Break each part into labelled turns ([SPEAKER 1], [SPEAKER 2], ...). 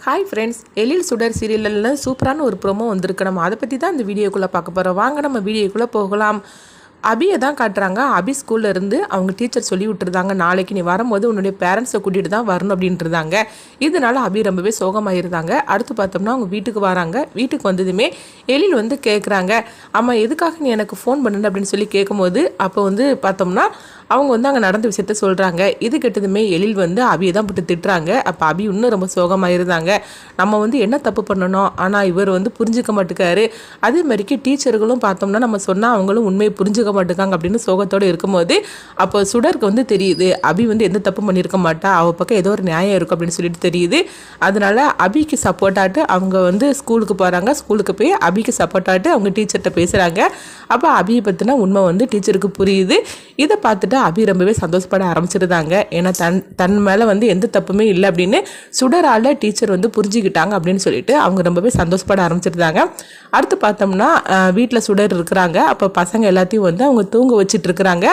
[SPEAKER 1] Hi friends, எழில் சுடர் சீரியலில் சூப்பரான ஒரு ப்ரோமோ வந்திருக்கு. நம்ம அதை பற்றி தான் இந்த வீடியோக்குள்ளே பார்க்க போகிறோம். வாங்க நம்ம வீடியோக்குள்ளே போகலாம். அபியை தான் காட்டுறாங்க. அபி ஸ்கூலில் இருந்து அவங்க டீச்சர் சொல்லி விட்டுருந்தாங்க, நாளைக்கு நீ வரும்போது உன்னுடைய பேரண்ட்ஸை கூட்டிகிட்டு தான் வரணும் அப்படின்ட்டுருந்தாங்க. இதனால அபி ரொம்பவே சோகமாயிருந்தாங்க. அடுத்து பார்த்தோம்னா அவங்க வீட்டுக்கு வராங்க. வீட்டுக்கு வந்ததுமே எழில் வந்து கேட்குறாங்க, அம்மா எதுக்காக நீ எனக்கு ஃபோன் பண்ணுன அப்படின்னு சொல்லி கேட்கும்போது அப்போ வந்து பார்த்தோம்னா அவங்க வந்து அங்கே நடந்த விஷயத்த சொல்கிறாங்க. இது கெட்டதுமே எழில் வந்து அபியை தான் போட்டு திட்டுறாங்க. அப்போ அபி இன்னும் ரொம்ப சோகமாயிருந்தாங்க. நம்ம வந்து என்ன தப்பு பண்ணணும், ஆனால் இவர் வந்து புரிஞ்சிக்க மாட்டேக்காரு. அதே மாதிரிக்கு டீச்சர்களும் பார்த்தோம்னா நம்ம சொன்னால் அவங்களும் உண்மையை புரிஞ்சுக்க மாட்டேங்காங்க அப்படின்னு சோகத்தோடு இருக்கும்போது அப்போ சுடருக்கு வந்து தெரியுது அபி வந்து எந்த தப்பு பண்ணியிருக்க மாட்டா, அவள் பக்கம் ஏதோ ஒரு நியாயம் இருக்கும் அப்படின்னு சொல்லிட்டு தெரியுது. அதனால அபிக்கு சப்போர்ட்டாட்டு அவங்க வந்து ஸ்கூலுக்கு போகிறாங்க. ஸ்கூலுக்கு போய் அபிக்கு சப்போர்ட்டாட்டு அவங்க டீச்சர்கிட்ட பேசுகிறாங்க. அப்போ அபியை பற்றின உண்மை வந்து டீச்சருக்கு புரியுது. இதை பார்த்துட்டு அபி ரொம்பவே சந்தோஷப்பட ஆரம்பிச்சிருந்தாங்க. ஏன்னா தன் மேலே வந்து எந்த தப்புமே இல்லை அப்படின்னு சுடரால் டீச்சர் வந்து புரிஞ்சுக்கிட்டாங்க அப்படின்னு சொல்லிட்டு அவங்க ரொம்பவே சந்தோஷப்பட ஆரம்பிச்சிருந்தாங்க. அடுத்து பார்த்தோம்னா வீட்டில் சுடர் இருக்கிறாங்க. அப்போ பசங்க எல்லாத்தையும் வந்து அவங்க தூங்க வச்சுட்டு இருக்கிறாங்க.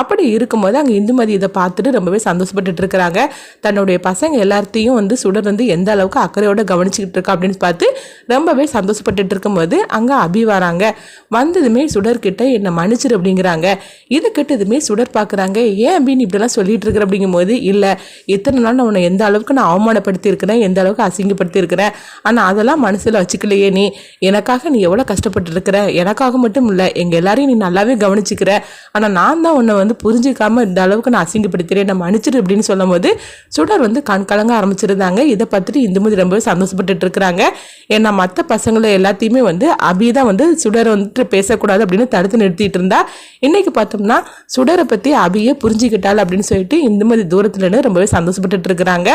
[SPEAKER 1] அப்படி இருக்கும்போது அங்கே இந்துமதி இதை பார்த்துட்டு ரொம்பவே சந்தோஷப்பட்டு இருக்கிறாங்க. தன்னுடைய பசங்க எல்லாத்தையும் வந்து சுடர் வந்து எந்த அளவுக்கு அக்கறையோட கவனிச்சுக்கிட்டு இருக்கா அப்படின்னு பார்த்து ரொம்பவே சந்தோஷப்பட்டு இருக்கும்போது அங்கே அபி வராங்க. வந்ததுமே சுடர்கிட்ட என்னை மன்னிச்சிரு அப்படிங்கிறாங்க. இது கிட்டதுமே சுடர் பார்க்குறாங்க. ஏன் அப்படின்னு இப்படிலாம் சொல்லிட்டு இருக்கிற அப்படிங்கும்போது, இல்லை இத்தனை நாள் நான் உன்னை எந்த அளவுக்கு நான் அவமானப்படுத்தி இருக்கிறேன், எந்த அளவுக்கு அசிங்கப்படுத்தி இருக்கிறேன், ஆனால் அதெல்லாம் மனசில் வச்சுக்கலையே. நீ எனக்காக நீ எவ்வளோ கஷ்டப்பட்டு இருக்கிற, எனக்காக மட்டும் இல்லை எங்கள் எல்லாரையும் நீ நல்லாவே கவனிச்சுக்கிற, ஆனால் நான் தான் உன்னை வந்து புரிஞ்சிக்காம இந்த அளவுக்கு நான் அசிங்கப்படுத்துகிறேன், நான் மன்னிச்சிரு அப்படின்னு சொல்லும் போது சுடர் வந்து கண் கலங்க ஆரம்பிச்சிருந்தாங்க. இதை பார்த்துட்டு இந்துமதி ரொம்பவே சந்தோஷப்பட்டு இருக்கிறாங்க. ஏன்னா மற்ற பசங்களை எல்லாத்தையுமே வந்து அபி தான் வந்து சுடரை வந்துட்டு பேசக்கூடாது அப்படின்னு தடுத்து நிறுத்திட்டு இருந்தா, இன்னைக்கு பார்த்தோம்னா சுடரை பற்றி அபியே புரிஞ்சுக்கிட்டாள் அப்படின்னு சொல்லிட்டு இந்துமதி தூரத்துலன்னு ரொம்பவே சந்தோஷப்பட்டு இருக்கிறாங்க.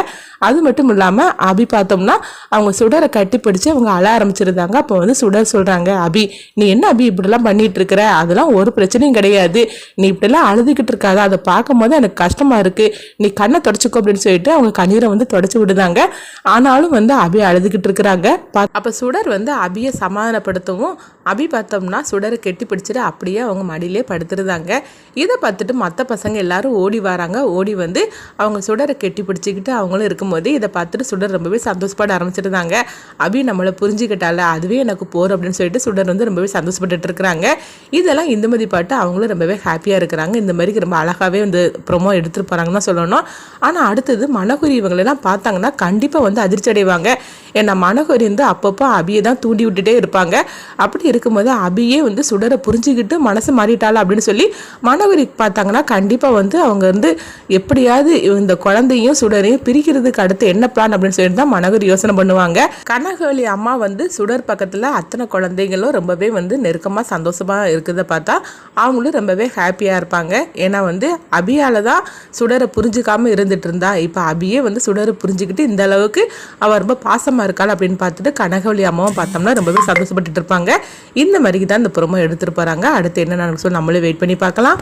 [SPEAKER 1] அது மட்டும் இல்லாமல் அபி பார்த்தோம்னா அவங்க சுடரை கட்டி பிடிச்சு அவங்க அழ ஆரம்பிச்சிருந்தாங்க. அப்போ வந்து சுடர் சொல்கிறாங்க, அபி நீ என்ன அபி இப்படிலாம் பண்ணிட்டு இருக்கிற, அதெல்லாம் ஒரு பிரச்சனையும் கிடையாது, நீ இப்படிலாம் அழுதுகிட்டு இருக்காத, அதை பார்க்கும் போது எனக்கு கஷ்டமா இருக்கு, நீ கண்ணை தொடச்சிக்கோ அப்படின்னு சொல்லிட்டு அவங்க கண்ணீரை வந்து தொடச்சி விடுதாங்க. ஆனாலும் வந்து அபி அழுதுகிட்டு இருக்கிறாங்க. அப்போ சுடர் வந்து அபியை சமாதானப்படுத்தவும் அபி பார்த்தோம்னா சுடரை கெட்டி பிடிச்சிட்டு அப்படியே அவங்க மடியிலே படுத்துருந்தாங்க. இதை பார்த்துட்டு மற்ற பசங்க எல்லாரும் ஓடி வராங்க. ஓடி வந்து அவங்க சுடரை கெட்டி பிடிச்சிக்கிட்டு அவங்களும் இருக்கும்போது இதை பார்த்துட்டு சுடர் ரொம்பவே சந்தோஷப்பட ஆரம்பிச்சிருந்தாங்க. அபி நம்மளை புரிஞ்சுக்கிட்டால, அதுவே எனக்கு போர் அப்படின்னு சொல்லிட்டு சுடர் வந்து ரொம்பவே சந்தோஷப்பட்டு இருக்கிறாங்க. இதெல்லாம் இந்துமதி பாட்டு அவங்களும் ரொம்பவே ஹாப்பியாக இருக்கிறாங்க. இந்த மாதிரி ரொம்ப அழகாகவே வந்து ப்ரோமோ எடுத்துகிட்டு போகிறாங்கன்னு தான் சொல்லணும். ஆனால் அடுத்தது மனகுரி இவங்களெல்லாம் பார்த்தாங்கன்னா கண்டிப்பாக வந்து அதிர்ச்சி அடைவாங்க. ஏன்னா மனகுரி வந்து அப்பப்போ அபியை தான் தூண்டி விட்டுட்டே இருப்பாங்க. அப்படி இருக்கும்போது அபியே வந்து சுடரை புரிஞ்சுக்கிட்டு மனசு மாறிட்டாள் அப்படின்னு சொல்லி மனகுரி பார்த்தாங்கன்னா கண்டிப்பாக வந்து அவங்க வந்து எப்படியாவது இந்த குழந்தையும் சுடரையும் பிரிக்கிறதுக்கு அடுத்து என்ன பிளான் அப்படின்னு சொல்லிட்டு தான் மனகுரி யோசனை பண்ணுவாங்க. கனகவழி அம்மா வந்து சுடர் பக்கத்தில் அத்தனை குழந்தைங்களும் ரொம்பவே வந்து நெருக்கமாக சந்தோஷமாக இருக்கிறத பார்த்தா அவங்களும் ரொம்பவே ஹாப்பியாக இருப்பாங்க. ஏன்னா வந்து அபியால் தான் சுடரை புரிஞ்சுக்காமல் இருந்துட்டு இருந்தா, இப்போ அபியே வந்து சுடரை புரிஞ்சுக்கிட்டு இந்த அளவுக்கு அவள் ரொம்ப பாசமாக இருக்காள் அப்படின்னு பார்த்துட்டு கனகவழி அம்மாவும் பார்த்தோம்னா ரொம்பவே சந்தோஷப்பட்டு இருப்பாங்க. இந்த மாதிரி தான் இந்த ப்ரோமோ எடுத்துட்டு போகிறாங்க. அடுத்து என்ன நடக்கும் சொல்லி நம்மளே வெயிட் பண்ணி பார்க்கலாம்.